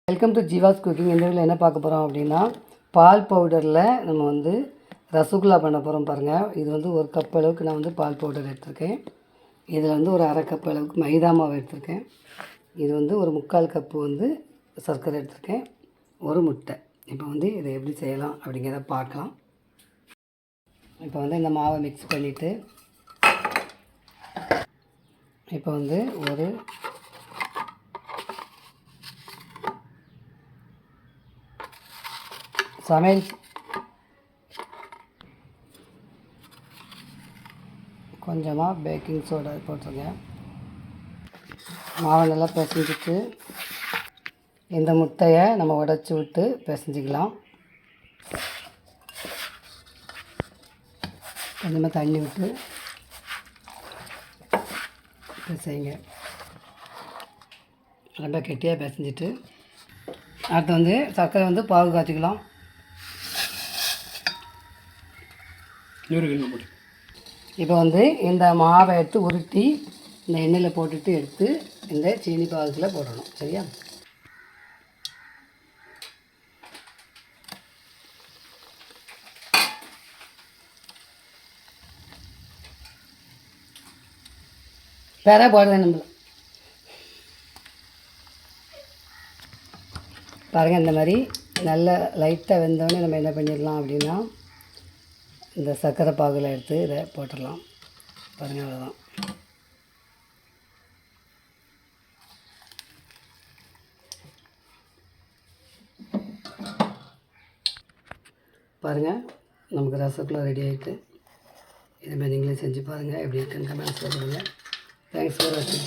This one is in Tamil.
Welcome to Jeeva's cooking. இந்த வீடியோவில் என்ன பார்க்க போகிறோம் அப்படின்னா, பால் பவுடரில் நம்ம வந்து ரசகுல்லா பண்ண போகிறோம் பாருங்கள். இது வந்து ஒரு கப் அளவுக்கு நான் வந்து பால் பவுடர் எடுத்திருக்கேன். இதில் வந்து ஒரு அரை கப் அளவுக்கு மைதா மாவு எடுத்திருக்கேன். இது வந்து ஒரு 3/4 கப்பு வந்து சர்க்கரை எடுத்திருக்கேன். ஒரு முட்டை. இப்போ வந்து இதை எப்படி செய்யலாம் அப்படிங்கிறத பார்க்கலாம். இப்போ வந்து இந்த மாவை மிக்ஸ் பண்ணிவிட்டு இப்போ வந்து ஒரு சமையல் கொஞ்சமாக பேக்கிங் சோடா போட்டிருக்கேன். மாவை நல்லா பிசைஞ்சிட்டு இந்த முட்டையை நம்ம உடச்சி விட்டு பிசைஞ்சிக்கலாம். கொஞ்சமாக தண்ணி விட்டு பிசைங்க. ரொம்ப கெட்டியாக பிசைஞ்சிட்டு அடுத்து வந்து சர்க்கரை வந்து பாகு காய்ச்சிக்கலாம். இப்போ வந்து இந்த மாவை எடுத்து உருட்டி இந்த எண்ணெயில் போட்டுட்டு எடுத்து இந்த சீனி பாகுத்தில் போடணும். சரியா? வேற போடுறேன் நம்ம பாருங்கள். இந்த மாதிரி நல்ல லைட்டாக வெந்தோடனே நம்ம என்ன பண்ணிடலாம் அப்படின்னா, இந்த சர்க்கரை பாகில் எடுத்து இதை போட்டுடலாம். பாருங்கள், அவ்வளோதான். பாருங்கள், நமக்கு ரசகுல்லா ரெடி ஆகிட்டு. இதுமாதிரி நீங்களே செஞ்சு பாருங்கள். எப்படி இருக்குன்னு கமெண்ட்ஸ் சொல்லுங்கள். தேங்க்ஸ் ஃபார் வாட்சிங்.